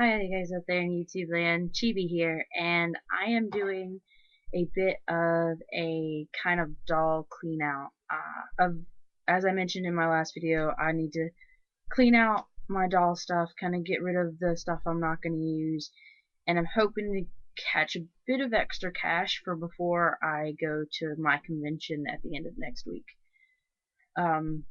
Hi you guys out there in YouTube land, Chibi here, and I am doing a bit of a kind of doll clean out. As I mentioned in my last video, I need to clean out my doll stuff, kind of get rid of the stuff I'm not going to use, and I'm hoping to catch a bit of extra cash for before I go to my convention at the end of next week. Um,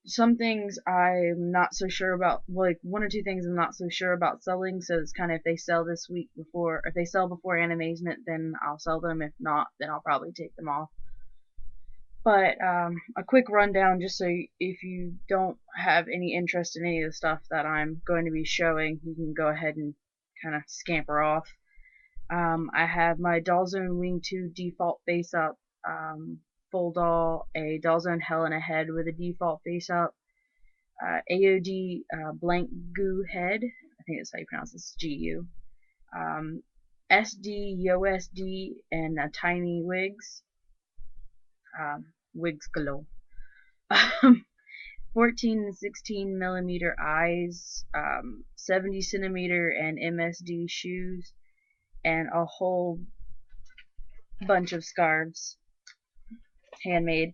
some things I'm not so sure about, like one or two things I'm not so sure about selling, so it's kind of if they sell this week before, if they sell before Animazement, then I'll sell them. If not, then I'll probably take them off. But a quick rundown, just so if you don't have any interest in any of the stuff that I'm going to be showing, you can go ahead and kind of scamper off. I have my Doll Zone Wing 2 default face up, full doll, a Doll Zone Hell in a Head with a default face up, AOD blank goo head, I think that's how you pronounce this, GU, SD, YoSD, and tiny wigs, wigs galore. 14 and 16 millimeter eyes, 70 centimeter and MSD shoes, and a whole bunch of scarves, handmade.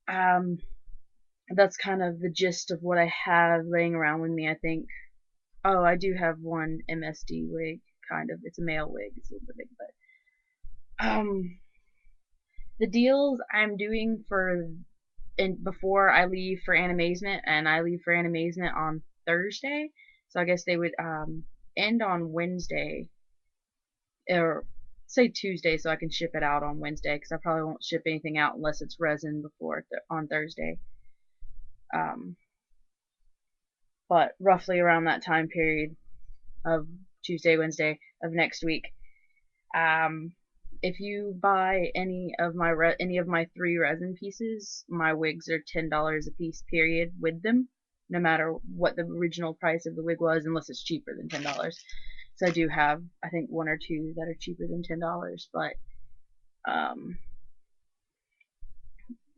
That's kind of the gist of what I have laying around with me, I think. Oh, I do have one MSD wig, kind of. It's a male wig. It's a little bit big, but the deals I'm doing before I leave for Animazement, and I leave for Animazement on Thursday, so I guess they would end on Wednesday, or say Tuesday, so I can ship it out on Wednesday, because I probably won't ship anything out unless it's resin before on Thursday. But roughly around that time period of Tuesday, Wednesday of next week. If you buy any of my 3 resin pieces, my wigs are $10 a piece, period, with them, no matter what the original price of the wig was, unless it's cheaper than $10. So I do have, I think, 1 or 2 that are cheaper than $10, but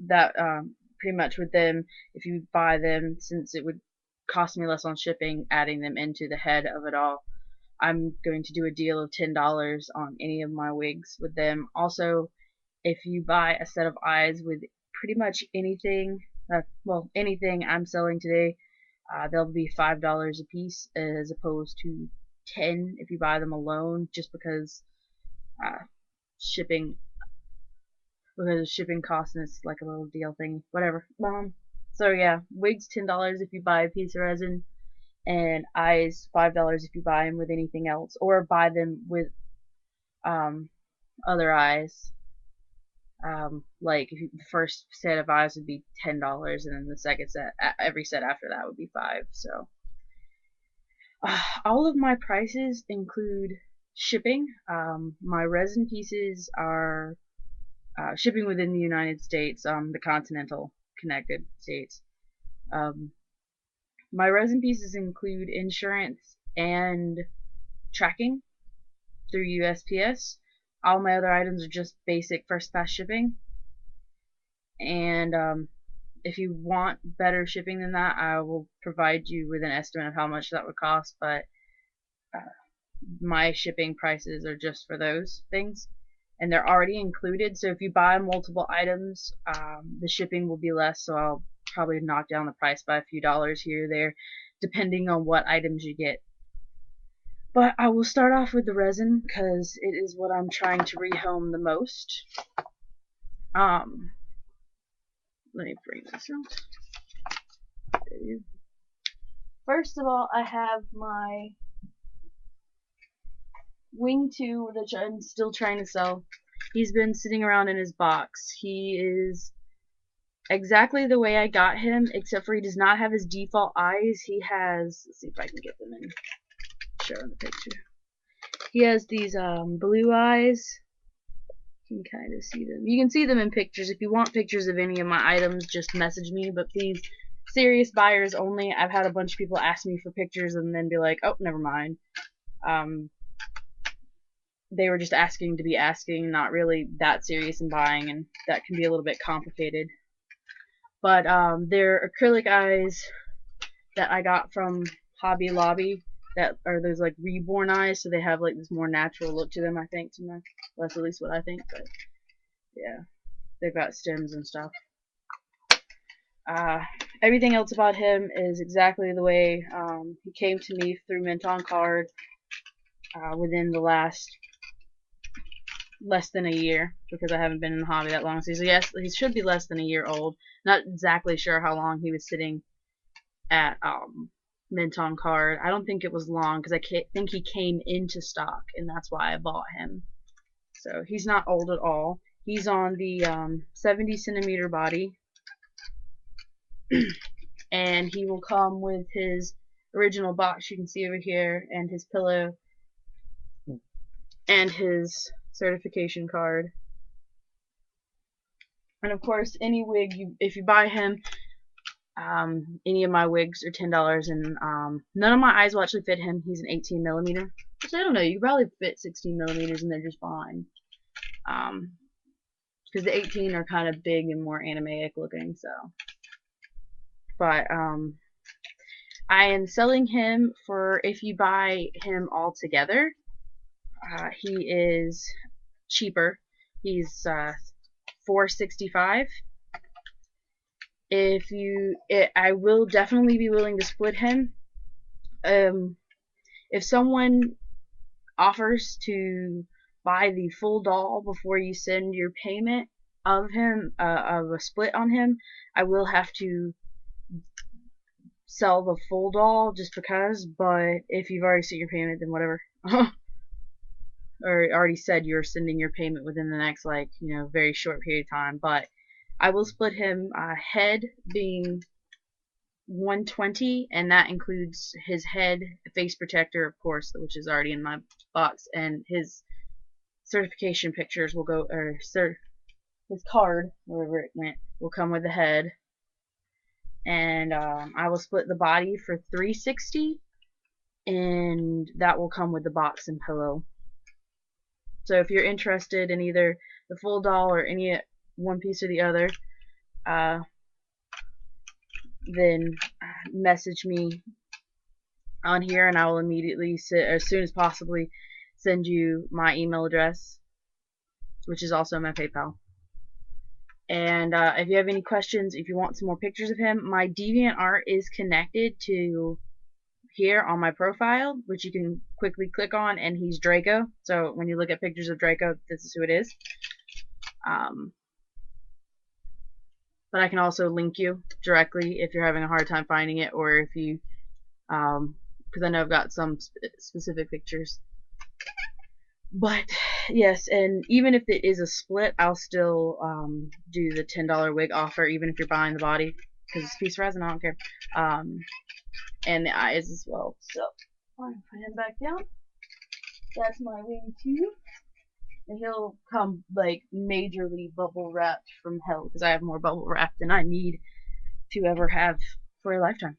that pretty much with them, if you buy them, since it would cost me less on shipping, adding them into the head of it all, I'm going to do a deal of $10 on any of my wigs with them. Also, if you buy a set of eyes with pretty much anything, anything I'm selling today, they'll be $5 a piece as opposed to 10 if you buy them alone, just because shipping costs, and it's like a little deal thing. Whatever. So yeah, wigs $10 if you buy a piece of resin, and eyes $5 if you buy them with anything else, or buy them with other eyes. Like if the first set of eyes would be $10, and then the second set, every set after that would be $5. So all of my prices include shipping. My resin pieces are shipping within the United States, the continental connected states. My resin pieces include insurance and tracking through USPS. All my other items are just basic first class shipping. And if you want better shipping than that, I will provide you with an estimate of how much that would cost, but my shipping prices are just for those things, and they're already included. So if you buy multiple items, the shipping will be less, so I'll probably knock down the price by a few dollars here or there, depending on what items you get. But I will start off with the resin, because it is what I'm trying to rehome the most. Let me bring this up. First of all, I have my Wing 2, which I'm still trying to sell. He's been sitting around in his box. He is exactly the way I got him, except for he does not have his default eyes. He has, let's see if I can get them in, show in the picture. He has these blue eyes. You can kind of see them. You can see them in pictures. If you want pictures of any of my items, just message me, but please, serious buyers only. I've had a bunch of people ask me for pictures and then be like, oh, never mind. They were just asking to be asking, not really that serious in buying, and that can be a little bit complicated. But they're acrylic eyes that I got from Hobby Lobby. that are those like reborn eyes, so they have like this more natural look to them. I think, well, that's at least what I think. But yeah, they've got stems and stuff. Uh, Everything else about him is exactly the way he came to me through Mint on Card within the last less than a year, because I haven't been in the hobby that long. So yes, he should be less than a year old. Not exactly sure how long he was sitting at Mint on Card. I don't think it was long, because I think he came into stock, and that's why I bought him. So he's not old at all. He's on the 70 centimeter body, and he will come with his original box you can see over here, and his pillow, and his certification card. And of course, any wig, if you buy him, any of my wigs are $10, and none of my eyes will actually fit him. He's an 18 millimeter, which I don't know, you could probably fit 16 millimeters and they're just fine. Because the 18 are kind of big and more animaic looking, so. But I am selling him for, if you buy him all together, he is cheaper. He's $4.65. I will definitely be willing to split him. If someone offers to buy the full doll before you send your payment of him, of a split on him, I will have to sell the full doll just because. But if you've already sent your payment, then whatever. Or already said you're sending your payment within the next, like, very short period of time. But I will split him, head being $120, and that includes his head, face protector, of course, which is already in my box, and his certification pictures will go, or his card, wherever it went, will come with the head. And I will split the body for $360, and that will come with the box and pillow. So if you're interested in either the full doll or any one piece or the other, then message me on here, and I will immediately, as soon as possibly, send you my email address, which is also my PayPal. And if you have any questions, if you want some more pictures of him, my DeviantArt is connected to here on my profile, which you can quickly click on, and he's Draco. So when you look at pictures of Draco, this is who it is. But I can also link you directly if you're having a hard time finding it, or if you, because I know I've got some specific pictures. But yes, and even if it is a split, I'll still do the $10 wig offer, even if you're buying the body, because it's a piece of resin, I don't care. And the eyes as well. So I'm gonna put him back down. That's my wing too. And he'll come like majorly bubble wrapped from hell, because I have more bubble wrap than I need to ever have for a lifetime.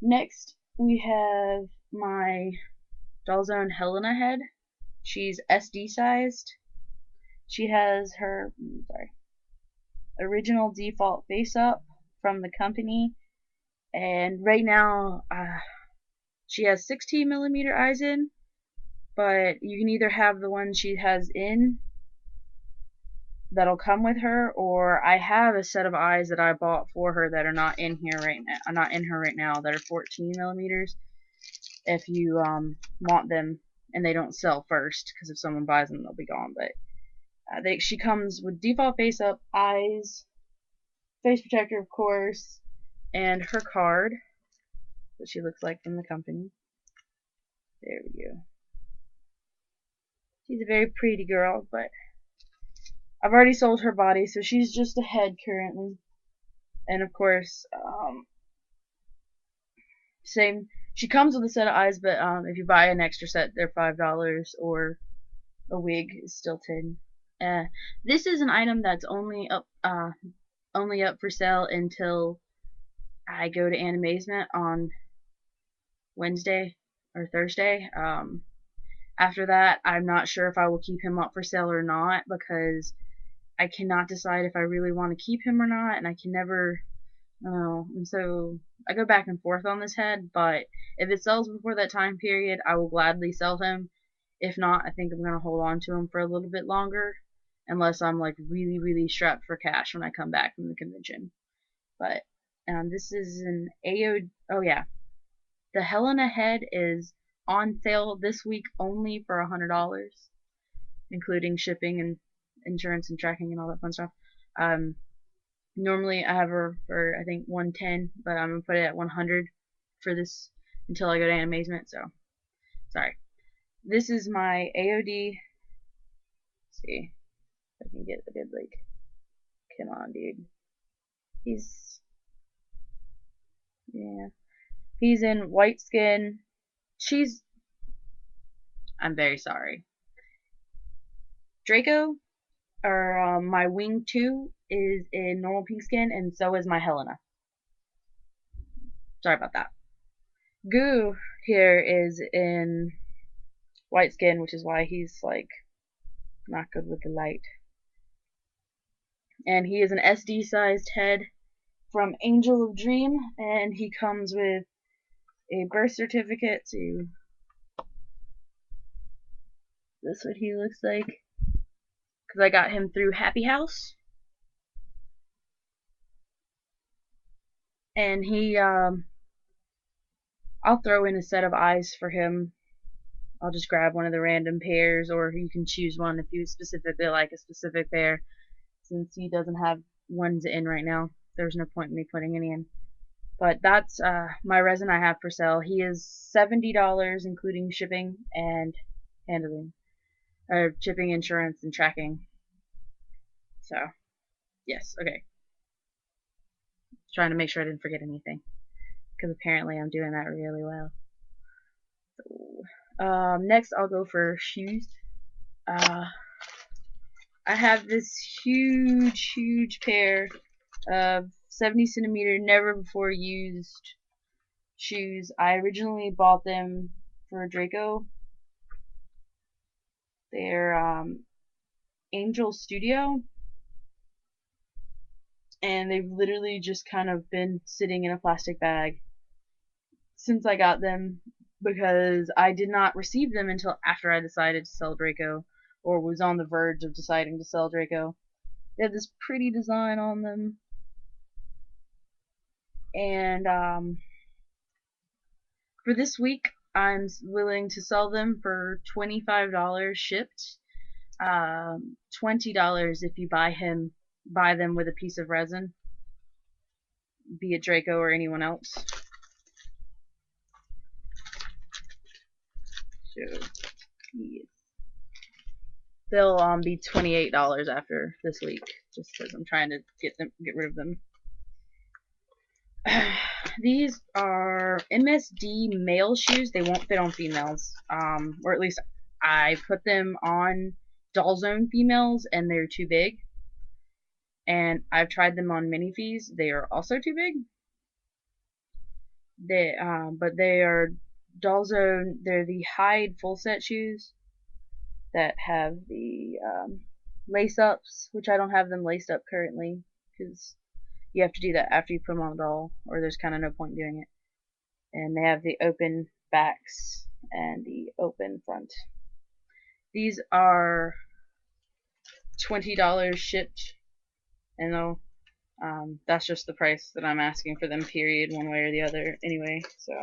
Next, we have my Doll's Own Helena head. She's SD sized. She has her original default face up from the company, and right now she has 16 millimeter eyes in, but you can either have the one she has in that'll come with her, or I have a set of eyes that I bought for her that are not in here right now. Not in her right now. That are 14 millimeters. If you want them, and they don't sell first, because if someone buys them, they'll be gone. But she comes with default face up, eyes, face protector, of course, and her card that she looks like from the company. There we go. She's a very pretty girl, but I've already sold her body, so she's just a head currently. And of course, same. She comes with a set of eyes, but if you buy an extra set, they're $5, or a wig is still $10. This is an item that's only up for sale until I go to Animazement on Wednesday or Thursday. After that, I'm not sure if I will keep him up for sale or not, because I cannot decide if I really want to keep him or not, and I can never And so I go back and forth on this head, but if it sells before that time period, I will gladly sell him. If not, I think I'm gonna hold on to him for a little bit longer, unless I'm like really, really strapped for cash when I come back from the convention. But this is an AO. Oh yeah, the Helena head is on sale this week only for $100, including shipping and insurance and tracking and all that fun stuff. Um, Normally I have her for I think 110, but I'm gonna put it at 100 for this until I go to Animazement. So sorry. This is my AOD. Let's see if I can get a good like. Come on, dude. He's yeah. He's in white skin. She's. I'm very sorry. Draco, or my wing 2, is in normal pink skin, and so is my Helena. Sorry about that. Goo here is in white skin, which is why he's like not good with the light. And he is an SD sized head from Angel of Dream, and he comes with a birth certificate to. This is what he looks like, because I got him through Happy House. And he, I'll throw in a set of eyes for him. I'll just grab one of the random pairs, or you can choose one if you specifically like a specific pair. Since he doesn't have ones in right now, there's no point in me putting any in. But that's my resin I have for sale. He is $70, including shipping and handling, or shipping, insurance, and tracking. So, yes, okay. Trying to make sure I didn't forget anything, because apparently I'm doing that really well. So, next I'll go for shoes. I have this huge pair of 70 centimeter, never before used shoes. I originally bought them for Draco. They're Angel Studio, and they've literally just kind of been sitting in a plastic bag since I got them, because I did not receive them until after I decided to sell Draco, or was on the verge of deciding to sell Draco. They have this pretty design on them, and for this week I'm willing to sell them for $25 shipped. $20 if you buy them with a piece of resin, be it Draco or anyone else. So yes. They'll be $28 after this week, just because I'm trying to get rid of them. These are MSD male shoes. They won't fit on females, or at least I put them on Doll Zone females, and they're too big. And I've tried them on minifees. They are also too big. But they are Doll Zone. They're the hide full set shoes that have the lace ups, which I don't have them laced up currently, because you have to do that after you put them on the doll, or there's kind of no point doing it. And they have the open backs and the open front. These are $20 shipped, and that's just the price that I'm asking for them, period, one way or the other anyway. So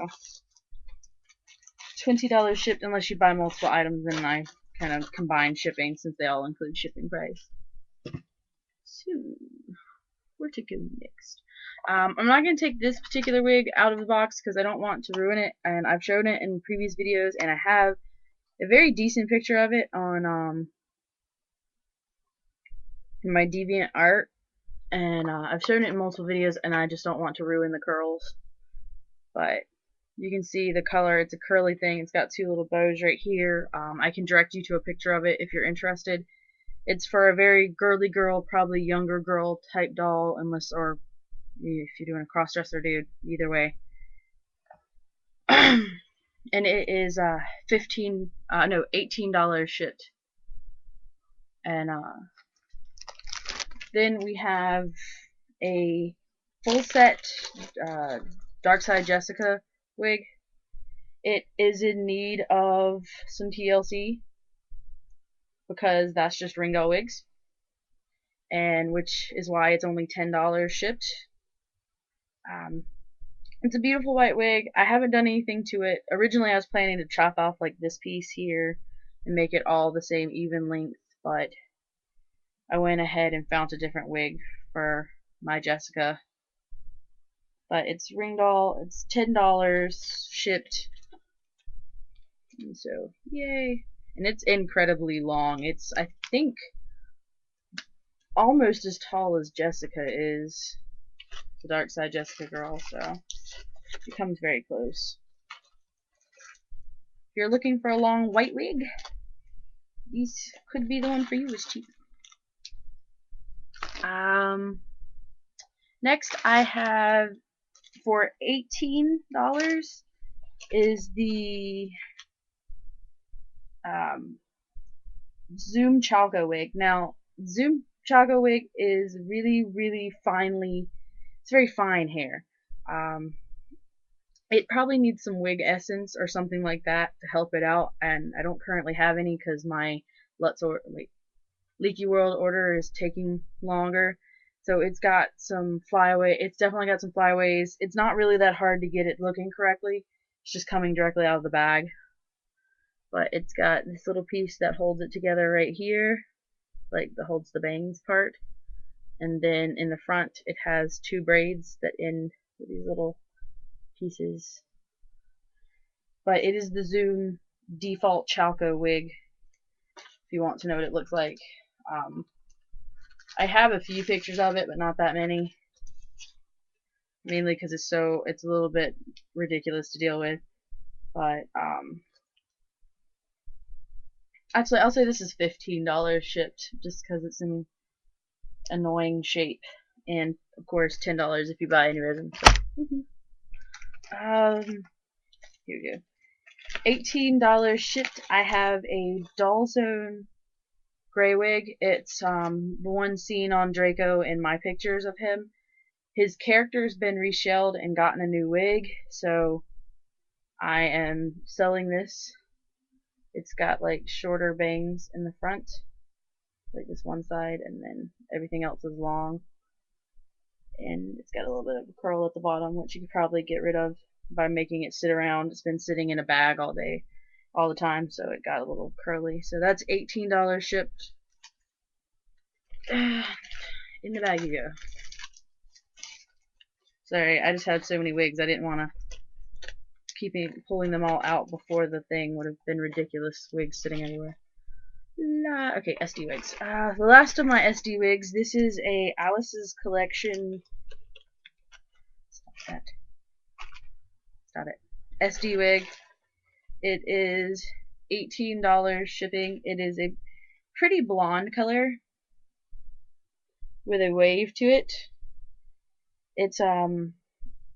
$20 shipped unless you buy multiple items, and I kind of combine shipping since they all include shipping price. So where to go next? I'm not going to take this particular wig out of the box because I don't want to ruin it, and I've shown it in previous videos, and I have a very decent picture of it on in my DeviantArt, and I've shown it in multiple videos, and I just don't want to ruin the curls. But you can see the color. It's a curly thing. It's got two little bows right here. I can direct you to a picture of it if you're interested. It's for a very girly girl, probably younger girl type doll, unless, or if you're doing a cross-dresser dude, either way. And it is $18 shipped. And then we have a full set uh, Dark Side Jessica wig. It is in need of some TLC because that's just Ringdoll wigs, and which is why it's only $10 shipped. Um, it's a beautiful white wig. I haven't done anything to it. Originally, I was planning to chop off like this piece here and make it all the same even length, but I went ahead and found a different wig for my Jessica. But it's Ringdoll. It's $10 shipped. And so, yay. And it's incredibly long. It's, I think, almost as tall as Jessica is. The Dark Side Jessica girl, so it comes very close. If you're looking for a long white wig, these could be the one for you. It's cheap. Next I have for $18 is the Zoom Chalco wig. Now, Zoom Chalco wig is really finely, it's very fine hair. It probably needs some wig essence or something like that to help it out, and I don't currently have any because my Leaky World order is taking longer. So it's got some flyaway. It's definitely got some flyaways. It's not really that hard to get it looking correctly. It's just coming directly out of the bag. But it's got this little piece that holds it together right here, like that holds the bangs part. And then in the front, it has two braids that end with these little pieces. But it is the Zoom default Chalco wig, if you want to know what it looks like. I have a few pictures of it, but not that many. Mainly because it's a little bit ridiculous to deal with. But, actually, I'll say this is $15 shipped, just because it's an annoying shape. And, of course, $10 if you buy any resin. So, here we go. $18 shipped. I have a Doll Zone gray wig. It's the one seen on Draco in my pictures of him. His character's been reshelled and gotten a new wig, so I am selling this. It's got like shorter bangs in the front, like this one side, and then everything else is long. And it's got a little bit of a curl at the bottom, which you could probably get rid of by making it sit around. It's been sitting in a bag all day, all the time, so it got a little curly. So that's $18 shipped. In the bag you go. Sorry, I just had so many wigs, I didn't want to keep pulling them all out before the thing. Would have been ridiculous, wigs sitting everywhere. Okay, SD wigs. The last of my SD wigs, this is a Alice's Collection. Stop that. Stop it. SD wig. It is $18 shipping. It is a pretty blonde color with a wave to it. It's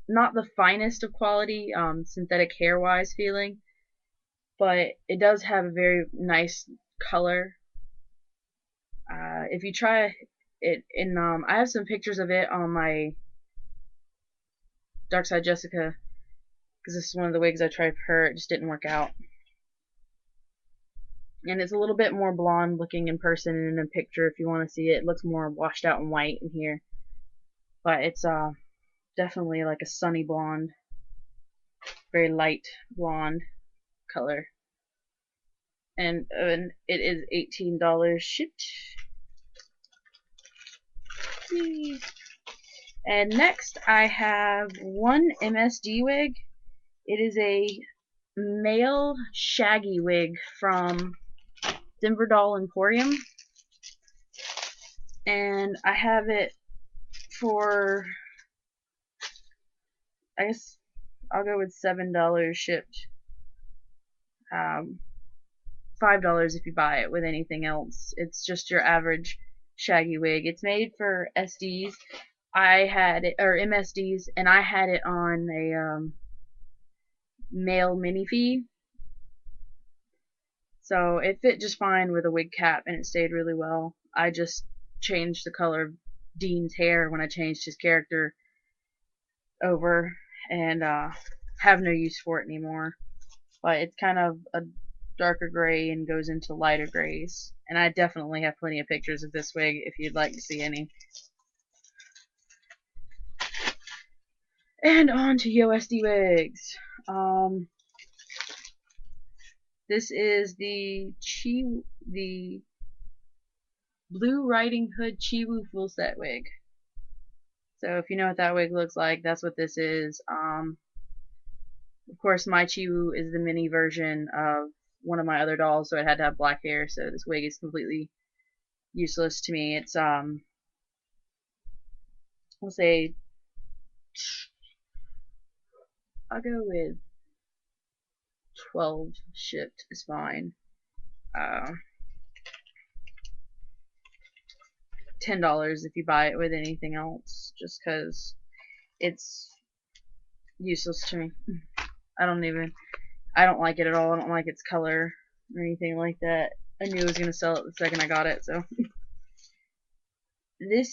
not the finest of quality synthetic hair wise feeling, but it does have a very nice color. If you try it in I have some pictures of it on my Dark Side Jessica, because this is one of the wigs I tried for her. It just didn't work out. And it's a little bit more blonde looking in person and in a picture if you want to see it. It looks more washed out and white in here. But it's definitely like a sunny blonde. Very light blonde color. And it is $18 shipped. And next I have one MSD wig. It is a male shaggy wig from Denver Doll Emporium, and I have it for, I guess I'll go with $7 shipped. $5 if you buy it with anything else. It's just your average shaggy wig. It's made for SDs. I had it, or MSDs, and I had it on a male mini fee. So it fit just fine with a wig cap, and it stayed really well. I just changed the color of Dean's hair when I changed his character, over and have no use for it anymore. But it's kind of a darker gray and goes into lighter grays. And I definitely have plenty of pictures of this wig if you'd like to see any. And on to USD wigs. This is the Blue Riding Hood Chiwu full set wig. So if you know what that wig looks like, that's what this is. Of course, my Chiwu is the mini version of one of my other dolls, so it had to have black hair. So this wig is completely useless to me. It's I'll say I'll go with 12 shipped is fine. $10 if you buy it with anything else, just because it's useless to me. I don't like it at all. I don't like its color or anything like that. I knew I was going to sell it the second I got it, so. It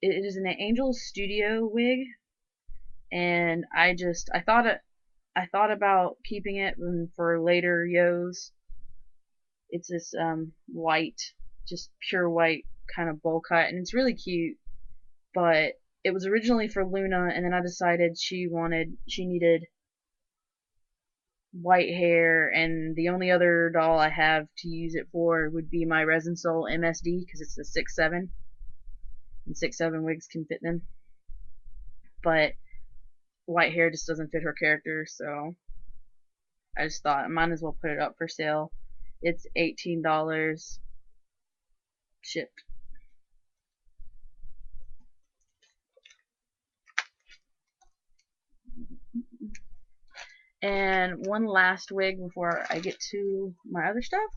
is an Angel Studio wig, and I thought about keeping it for later yos. It's this white, just pure white kind of bowl cut, and it's really cute, but it was originally for Luna, and then I decided she needed white hair, and the only other doll I have to use it for would be my Resin Soul MSD, because it's a 6'7", and 6'7" wigs can fit them, but white hair just doesn't fit her character, so I just thought I might as well put it up for sale. It's $18 shipped. And one last wig before I get to my other stuff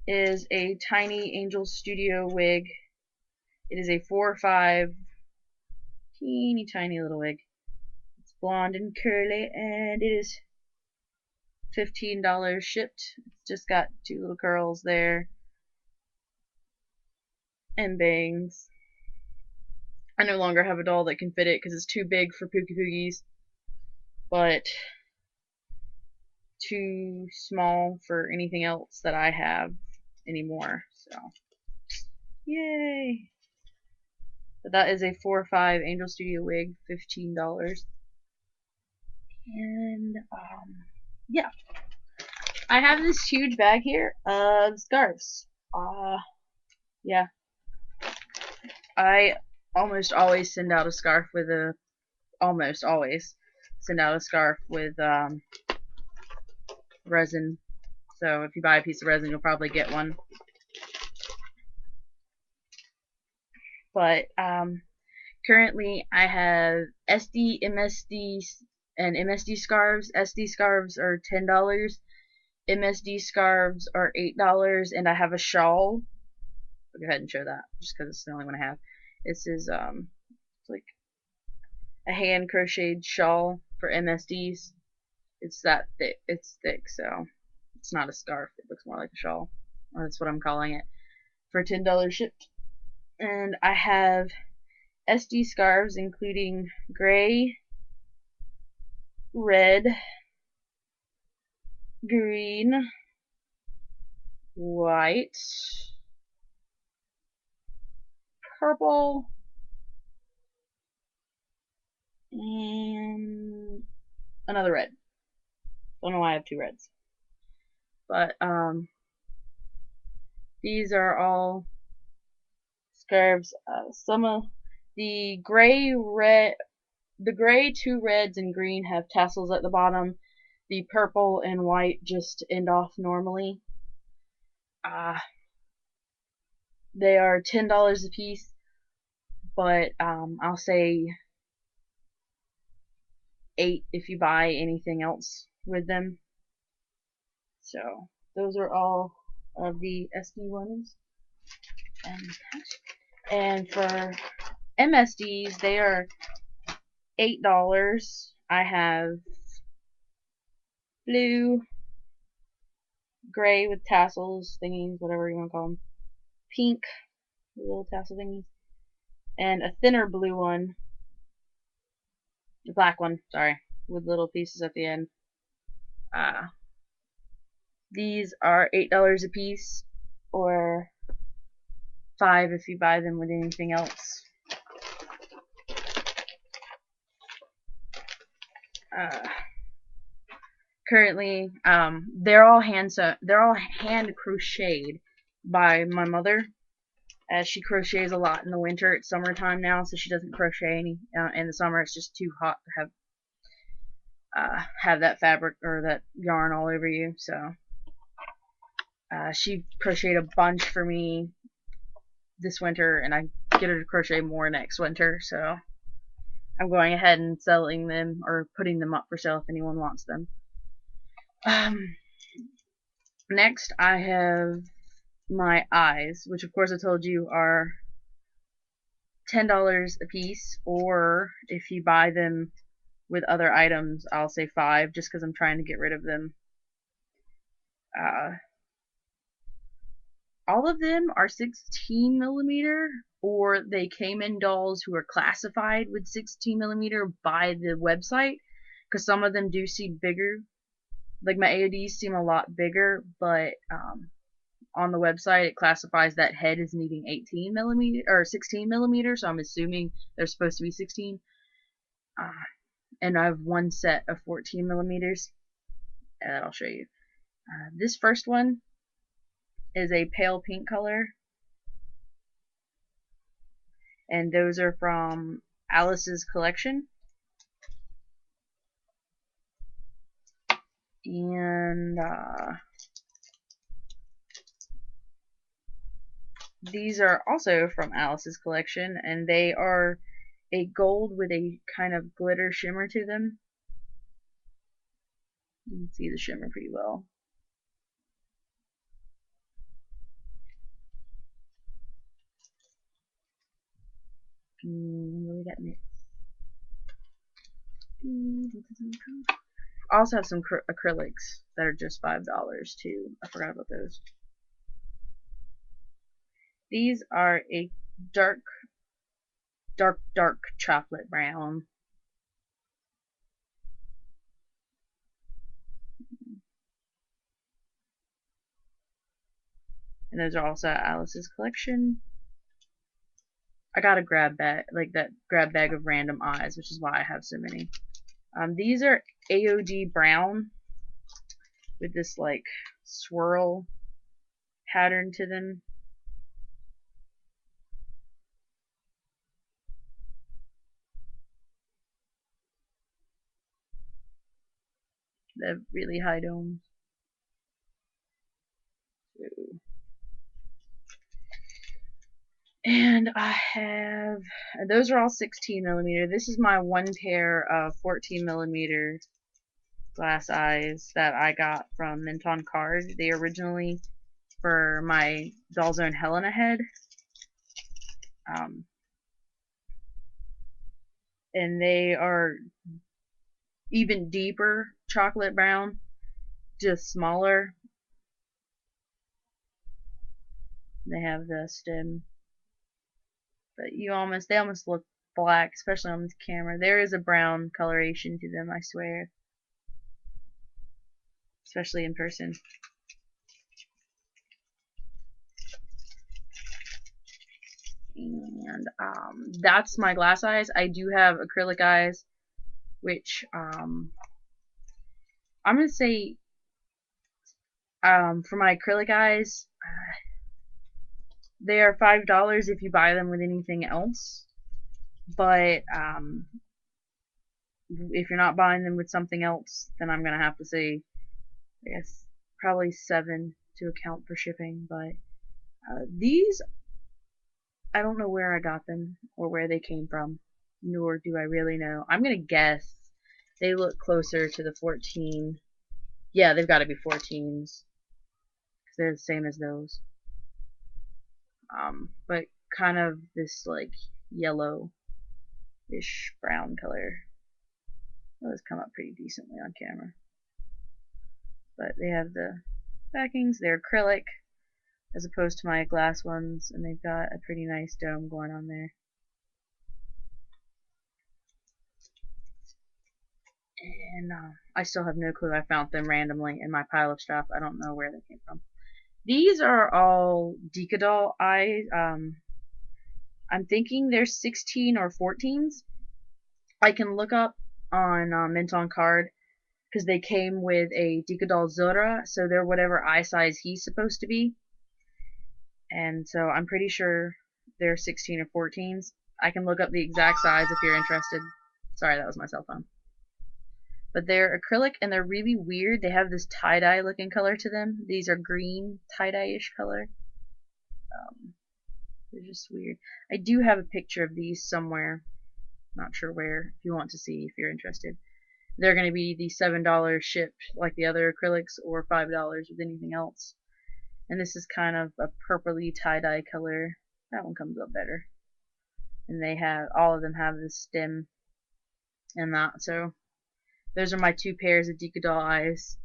is a tiny Angel Studio wig. It is a 4-5 teeny tiny little wig. It's blonde and curly, and it is $15 shipped. It's just got 2 little curls there and bangs. I no longer have a doll that can fit it because it's too big for Pookie Poogies, but too small for anything else that I have anymore. So, yay! But that is a 4-5 Angel Studio wig, $15. And yeah, I have this huge bag here of scarves. Yeah, I almost always send out a scarf with resin. So if you buy a piece of resin, you'll probably get one. But currently I have SD, MSD, and MSD scarves. SD scarves are $10. MSD scarves are $8, and I have a shawl. I'll go ahead and show that, just because it's the only one I have. This is it's like a hand crocheted shawl for MSDs. It's that thick. It's thick, so it's not a scarf. It looks more like a shawl, or that's what I'm calling it. For $10 shipped. And I have SD scarves, including gray, red, green, white, purple, and another red. Don't know why I have 2 reds. But these are all scarves. Some of the gray, 2 reds, and green have tassels at the bottom. The purple and white just end off normally. They are $10 a piece, but I'll say $8 if you buy anything else with them. So those are all of the SD ones. And for MSDs, they are $8. I have blue, gray with tassels, thingies, whatever you want to call them, pink, little tassel thingies, and a thinner blue one The black one, sorry, with little pieces at the end. Uh, these are $8 a piece, or $5 if you buy them with anything else. Uh, Currently, they're all hand crocheted by my mother, as she crochets a lot in the winter. It's summertime now, so she doesn't crochet any in the summer. It's just too hot to have that fabric or that yarn all over you. So she crocheted a bunch for me this winter, and I get her to crochet more next winter. So I'm going ahead and selling them or putting them up for sale if anyone wants them. Next, I have my eyes, which of course I told you are $10 a piece, or if you buy them with other items, I'll say $5, just because I'm trying to get rid of them. All of them are 16mm, or they came in dolls who are classified with 16mm by the website, because some of them do seem bigger. Like my AODs seem a lot bigger, but on the website it classifies that head as needing 18mm or 16mm, so I'm assuming they're supposed to be 16. And I have one set of 14mm that I'll show you. This first one is a pale pink color, and those are from Alice's collection. And these are also from Alice's collection, and they are a gold with a kind of glitter shimmer to them. You can see the shimmer pretty well. What we got next? I also have some acrylics that are just $5 too. I forgot about those. These are a dark chocolate brown. And those are also Alice's collection. I got a grab bag, like that grab bag of random eyes, which is why I have so many. These are AOD brown with this like swirl pattern to them. They have really high domes. And I have, those are all 16mm. This is my one pair of 14mm glass eyes that I got from Mint on Card. They originally for my Doll Zone Helena head. And they are even deeper chocolate brown, just smaller. They have the stem, but they almost look black, especially on this camera. There is a brown coloration to them, I swear, especially in person. And that's my glass eyes. I do have acrylic eyes, which I'm gonna say for my acrylic eyes, they are $5 if you buy them with anything else. But if you're not buying them with something else, then I'm gonna have to say, I guess probably $7 to account for shipping. But these, I don't know where I got them or where they came from, nor do I really know. I'm gonna guess they look closer to the 14. Yeah, they've got to be 14s because they're the same as those. But kind of this like yellowish brown color. Those come up pretty decently on camera. But they have the backings. They're acrylic as opposed to my glass ones, and they've got a pretty nice dome going on there. And I still have no clue. I found them randomly in my pile of stuff. I don't know where they came from. These are all Migidoll eyes. I'm thinking they're 16 or 14s. I can look up on Mint on Card because they came with a Migidoll Zora, so they're whatever eye size he's supposed to be. And so I'm pretty sure they're 16 or 14s. I can look up the exact size if you're interested. Sorry, that was my cell phone. But they're acrylic and they're really weird. They have this tie-dye looking color to them. These are green tie-dye-ish color. They're just weird. I do have a picture of these somewhere. Not sure where, if you want to see, if you're interested. They're going to be the $7 shipped like the other acrylics, or $5 with anything else. And this is kind of a purpley tie-dye color. That one comes up better. And they have, all of them have this stem and that. So those are my two pairs of Migidoll eyes.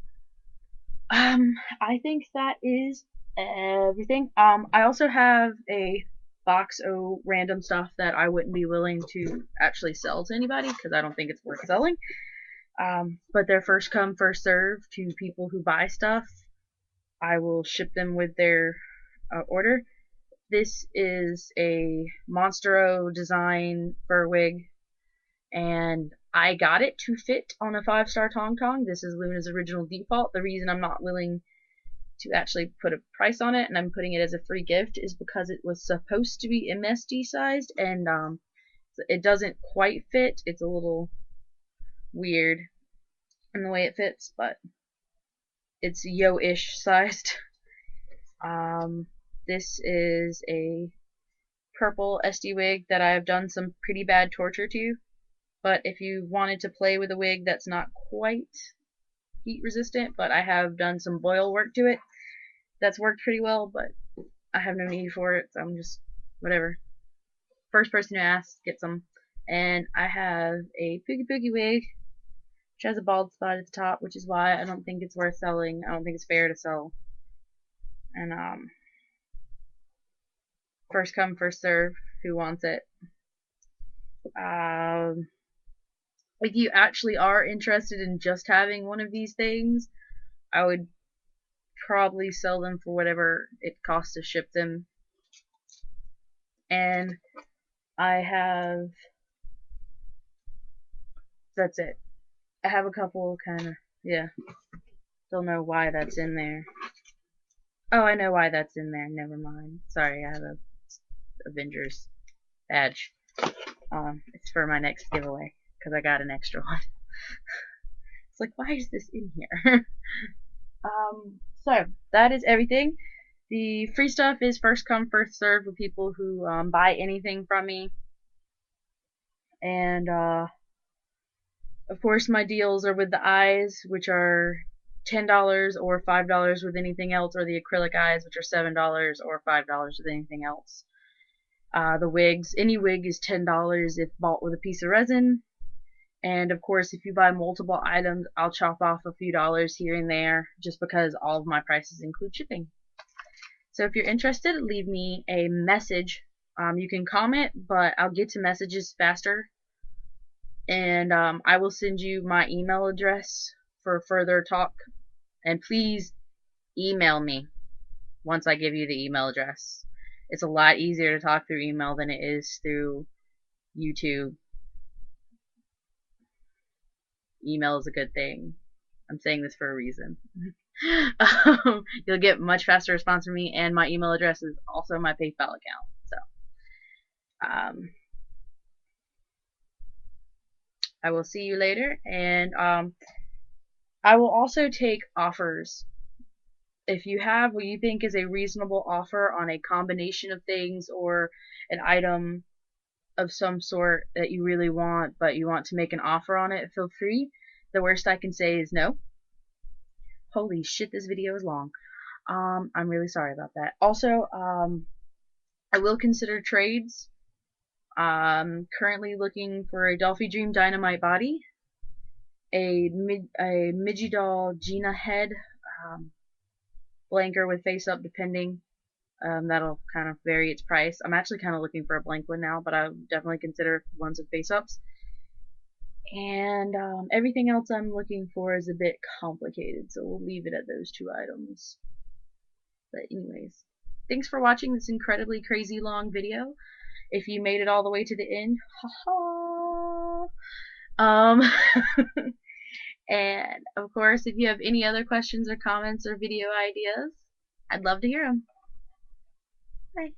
I think that is everything. I also have a box of random stuff that I wouldn't be willing to actually sell to anybody because I don't think it's worth selling. But they're first come, first serve to people who buy stuff. I will ship them with their order. This is a Monstero design fur wig, and I got it to fit on a 5-star Tong Tong. This is Luna's original default. The reason I'm not willing to actually put a price on it and I'm putting it as a free gift is because it was supposed to be MSD sized, and it doesn't quite fit. It's a little weird in the way it fits, but it's yo-ish sized. This is a purple SD wig that I have done some pretty bad torture to, but if you wanted to play with a wig that's not quite heat resistant, but I have done some boil work to it, that's worked pretty well, but I have no need for it, so I'm just, whatever. First person who asks gets them. And I have a Poogie Poogie wig, which has a bald spot at the top, which is why I don't think it's worth selling. I don't think it's fair to sell. And first come, first serve, who wants it. If you actually are interested in just having one of these things, I would probably sell them for whatever it costs to ship them. And I have, that's it. I have a couple kind of, yeah, don't know why that's in there. Oh, I know why that's in there, never mind. Sorry, I have a Avengers badge. It's for my next giveaway, because I got an extra one. It's like, why is this in here? So, that is everything. The free stuff is first come, first serve with people who buy anything from me. And, of course, my deals are with the eyes, which are $10 or $5 with anything else, or the acrylic eyes, which are $7 or $5 with anything else. The wigs, any wig is $10 if bought with a piece of resin. And of course, if you buy multiple items, I'll chop off a few dollars here and there just because all of my prices include shipping. So if you're interested, leave me a message. You can comment, but I'll get to messages faster. And I will send you my email address for further talk. And please email me once I give you the email address. It's a lot easier to talk through email than it is through YouTube. Email is a good thing. I'm saying this for a reason. You'll get much faster response from me, and my email address is also my PayPal account. So, I will see you later, and I will also take offers. If you have what you think is a reasonable offer on a combination of things or an item of some sort that you really want, but you want to make an offer on it, feel free. The worst I can say is no. Holy shit, this video is long. I'm really sorry about that. Also, I will consider trades. Currently looking for a Dolphy Dream Dynamite body, a Migidoll Jina head, blanker with face up depending. That'll kind of vary its price. I'm actually kind of looking for a blank one now, but I would definitely consider ones with face ups. And everything else I'm looking for is a bit complicated, so we'll leave it at those two items. But anyways, thanks for watching this incredibly crazy long video. If you made it all the way to the end, haha. Um, and of course, if you have any other questions or comments or video ideas, I'd love to hear them. Bye.